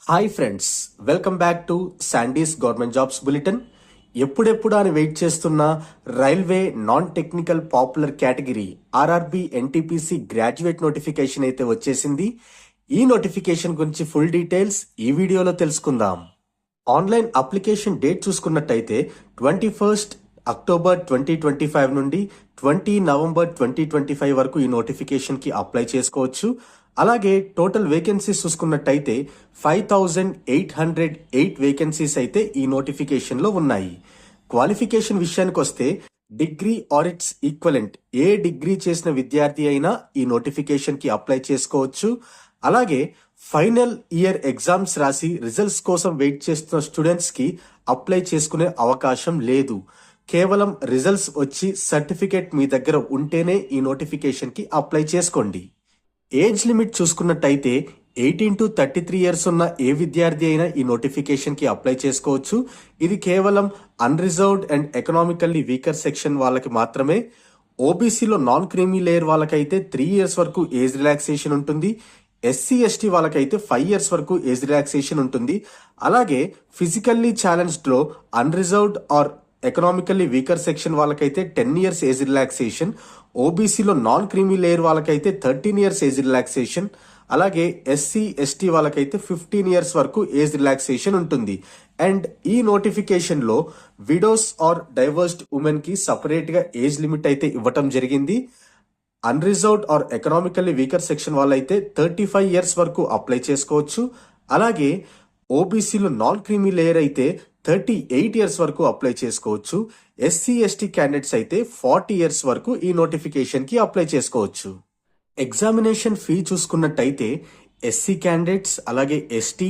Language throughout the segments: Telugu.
Hi friends, welcome back to sandies government jobs bulletin. ఎప్పుడెప్పుడు అని వెయిట్ చేస్తున్న railway non technical popular category RRB NTPC graduate notification అయితే వచ్చేసింది. ఈ నోటిఫికేషన్ గురించి ఫుల్ డీటెయిల్స్ ఈ వీడియోలో తెలుసుకుందాం. ఆన్లైన్ అప్లికేషన్ డేట్ చూసుకున్నట్టయితే 21 అక్టోబర్ 2025 నుండి 20 నవంబర్ 2025 వరకు ఈ నోటిఫికేషన్ కి అప్లై చేసుకోవచ్చు. అలాగే టోటల్ వేకెన్సీస్ చూసుకున్నట్టయితే 5808 వేకెన్సీస్ అయితే ఈ నోటిఫికేషన్ లో ఉన్నాయి. క్వాలిఫికేషన్ విషయానికి వస్తే degree or it's equivalent A degree చేసిన విద్యార్థి అయినా ఈ నోటిఫికేషన్ కి అప్లై చేసుకోవచ్చు. అలాగే ఫైనల్ ఇయర్ ఎగ్జామ్స్ రాసి రిజల్ట్స్ కోసం వెయిట్ చేస్తున్న స్టూడెంట్స్ కి అప్లై చేసుకునే అవకాశం లేదు. కేవలం రిజల్ట్స్ వచ్చి సర్టిఫికేట్ మీ దగ్గర ఉంటేనే ఈ నోటిఫికేషన్ కి అప్లై చేసుకోండి. ఏజ్ లిమిట్ చూసుకున్నట్టయితే 18 to 33 ఇయర్స్ ఉన్న ఏ విద్యార్థి అయినా ఈ నోటిఫికేషన్ కి అప్లై చేసుకోవచ్చు. ఇది కేవలం unreserved and economically weaker section వాళ్ళకి మాత్రమే. ఓబీసీలో నాన్ క్రీమీ లేయర్ వాళ్ళకైతే 3 ఇయర్స్ వరకు ఏజ్ రిలాక్సేషన్ ఉంటుంది. ఎస్సీ ఎస్టీ వాళ్ళకైతే 5 ఇయర్స్ వరకు ఏజ్ రిలాక్సేషన్ ఉంటుంది. అలాగే ఫిజికల్లీ ఛాలెంజ్డ్ లో unreserved or economically weaker section వాళ్ళకైతే 10 ఇయర్స్ ఏజ్ రిలాక్సేషన్. ఓబీసీలో నాన్ క్రీమీ లేయర్ వాళ్ళకైతే 13 ఇయర్స్ ఏజ్ రిలాక్సేషన్. అలాగే ఎస్సీ ఎస్టీ వాళ్ళకైతే 15 ఇయర్స్ వరకు ఏజ్ రిలాక్సేషన్ ఉంటుంది. అండ్ ఈ నోటిఫికేషన్ లో విడోస్ ఆర్ డైవర్స్డ్ ఉమెన్ కి సపరేట్ గా ఏజ్ లిమిట్ అయితే ఇవ్వటం జరిగింది. Unreserved or economically weaker section వాళ్ళైతే 35 ఇయర్స్ వరకు అప్లై చేసుకోవచ్చు. అలాగే ఓబీసీలో నాన్ క్రీమీ లేయర్ అయితే 38 ఇయర్స్ వరకు అప్లై చేసుకోవచ్చు. ఎస్సీ ఎస్టీ క్యాండిడేట్స్ అయితే 40 ఇయర్స్ వరకు ఈ నోటిఫికేషన్ కి అప్లై చేసుకోవచ్చు. ఎగ్జామినేషన్ ఫీ చూసుకున్నట్టయితే ఎస్సీ క్యాండిడేట్స్ అలాగే ST,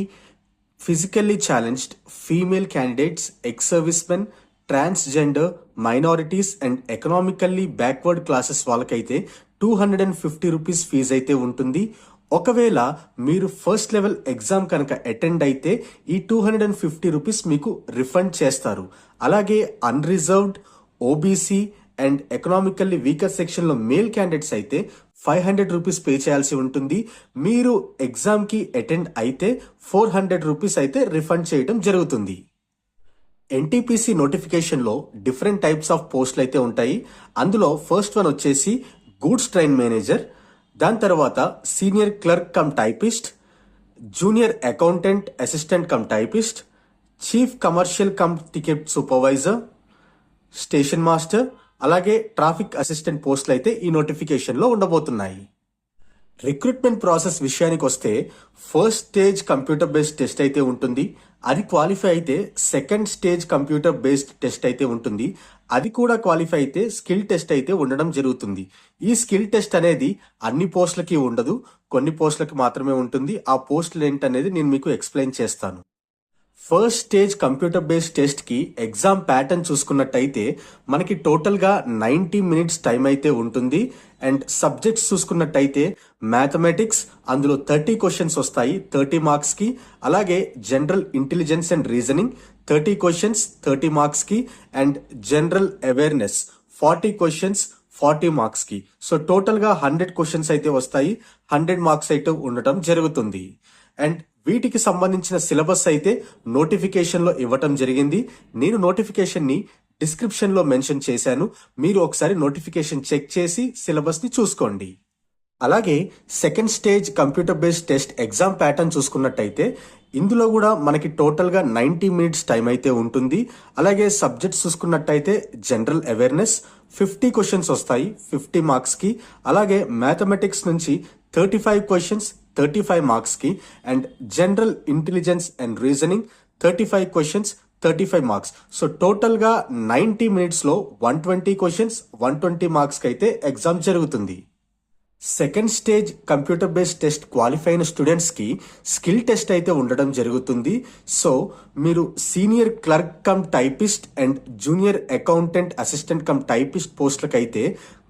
physically challenged, female candidates, ex service men, transgender, minorities and economically backward classes వాళ్ళకైతే 250 రూపీస్ ఫీజు అయితే ఉంటుంది. ఒకవేళ మీరు ఫస్ట్ లెవెల్ ఎగ్జామ్ కనుక అటెండ్ అయితే ఈ 250 రూపీస్ మీకు రిఫండ్ చేస్తారు. అలాగే unreserved, OBC and economically weaker section లో మేల్ క్యాండిడేట్స్ అయితే 500 రూపీస్ పే చేయాల్సి ఉంటుంది. మీరు ఎగ్జామ్ కి అటెండ్ అయితే 400 రూపీస్ అయితే రిఫండ్ చేయడం జరుగుతుంది. ఎన్టీపీసీ నోటిఫికేషన్ లో డిఫరెంట్ టైప్స్ ఆఫ్ పోస్టులు అయితే ఉంటాయి. అందులో ఫస్ట్ వన్ వచ్చేసి గూడ్స్ ట్రైన్ మేనేజర్, దాని తర్వాత senior clerk cum typist, junior accountant assistant cum typist, chief commercial come ticket supervisor, station master, అలాగే ట్రాఫిక్ అసిస్టెంట్ పోస్టులు అయితే ఈ నోటిఫికేషన్ లో ఉండబోతున్నాయి. రిక్రూట్మెంట్ ప్రాసెస్ విషయానికి వస్తే first stage computer based test అయితే ఉంటుంది. అది క్వాలిఫై అయితే second stage computer based test అయితే ఉంటుంది. అది కూడా క్వాలిఫై అయితే స్కిల్ టెస్ట్ అయితే ఉండడం జరుగుతుంది. ఈ స్కిల్ టెస్ట్ అనేది అన్ని పోస్టులకి ఉండదు, కొన్ని పోస్టులకి మాత్రమే ఉంటుంది. ఆ పోస్టులు ఏంటనేది నేను మీకు ఎక్స్ప్లెయిన్ చేస్తాను. First stage computer based test కి ఎగ్జామ్ ప్యాటర్న్ చూసుకున్నట్టయితే మనకి టోటల్ గా 90 మినిట్స్ టైం అయితే ఉంటుంది. అండ్ సబ్జెక్ట్స్ చూసుకున్నట్టయితే మ్యాథమెటిక్స్, అందులో 30 క్వశ్చన్స్ వస్తాయి 30 మార్క్స్ కి. అలాగే general intelligence and reasoning 30 questions 30 marks కి. And general awareness 40 questions 40 marks కి. సో టోటల్ గా 100 క్వశ్చన్స్ అయితే వస్తాయి, 100 మార్క్స్ అయితే ఉండటం జరుగుతుంది. అండ్ వీటికి సంబంధించిన సిలబస్ అయితే నోటిఫికేషన్ లో ఇవ్వటం జరిగింది. నేను నోటిఫికేషన్ ని డిస్క్రిప్షన్ లో మెన్షన్ చేశాను. మీరు ఒకసారి నోటిఫికేషన్ చెక్ చేసి సిలబస్ ని చూసుకోండి. అలాగే second stage computer based test exam pattern చూసుకున్నట్టయితే ఇందులో కూడా మనకి టోటల్ గా 90 మినిట్స్ టైం అయితే ఉంటుంది. అలాగే సబ్జెక్ట్స్ చూసుకున్నట్టయితే జనరల్ అవేర్నెస్ 50 క్వశ్చన్స్ వస్తాయి 50 మార్క్స్ కి. అలాగే మ్యాథమెటిక్స్ నుంచి 35 క్వశ్చన్స్ 35 మార్క్స్ కి. And general intelligence and reasoning 35 questions 35 marks. So total గా 90 మినిట్స్ లో 120 క్వశ్చన్స్ 120 మార్క్స్ కి అయితే ఎగ్జామ్ జరుగుతుంది. Second stage computer based test qualify అయిన స్టూడెంట్స్ కి స్కిల్ టెస్ట్ అయితే ఉండడం జరుగుతుంది. సో మీరు senior clerk cum typist and junior accountant assistant cum typist పోస్టులకైతే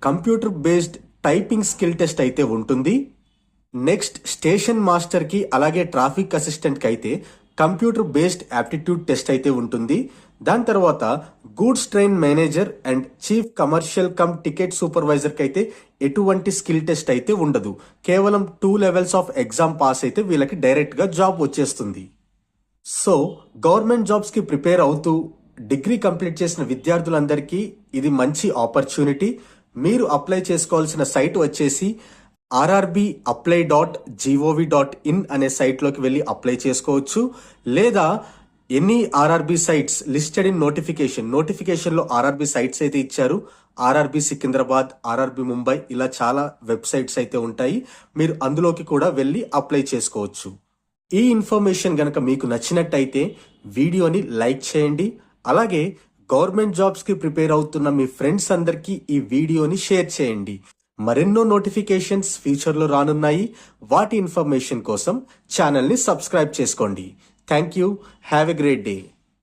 computer based typing skill test అయితే ఉంటుంది. నెక్స్ట్ స్టేషన్ మాస్టర్ కి అలాగే ట్రాఫిక్ అసిస్టెంట్ కి అయితే కంప్యూటర్ బేస్డ్ యాప్టిట్యూడ్ టెస్ట్ అయితే ఉంటుంది. దాని తర్వాత goods train manager and chief commercial come ticket supervisor కి అయితే ఎటువంటి స్కిల్ టెస్ట్ అయితే ఉండదు. కేవలం 2 లెవెల్స్ ఆఫ్ ఎగ్జామ్ పాస్ అయితే వీళ్ళకి డైరెక్ట్ గా జాబ్ వచ్చేస్తుంది. సో గవర్నమెంట్ జాబ్స్ కి ప్రిపేర్ అవుతూ డిగ్రీ కంప్లీట్ చేసిన విద్యార్థులందరికీ ఇది మంచి ఆపర్చునిటీ. మీరు అప్లై చేసుకోవాల్సిన సైట్ వచ్చేసి rrbapply.gov.in అనే సైట్లోకి వెళ్ళి అప్లై చేసుకోవచ్చు. లేదా any RRB sites listed in నోటిఫికేషన్లో ఆర్ఆర్బి సైట్స్ అయితే ఇచ్చారు. ఆర్ఆర్బి సికింద్రాబాద్, ఆర్ఆర్బి ముంబై, ఇలా చాలా వెబ్సైట్స్ అయితే ఉంటాయి. మీరు అందులోకి కూడా వెళ్ళి అప్లై చేసుకోవచ్చు. ఈ ఇన్ఫర్మేషన్ గనక మీకు నచ్చినట్టయితే వీడియోని లైక్ చేయండి. అలాగే గవర్నమెంట్ జాబ్స్ కి ప్రిపేర్ అవుతున్న మీ ఫ్రెండ్స్ అందరికీ ఈ వీడియోని షేర్ చేయండి. మరెన్నో నోటిఫికేషన్స్ ఫ్యూచర్లో రానున్నాయి. వాటి ఇన్ఫర్మేషన్ కోసం ఛానల్ని సబ్స్క్రైబ్ చేసుకోండి. Thank you. Have a great day.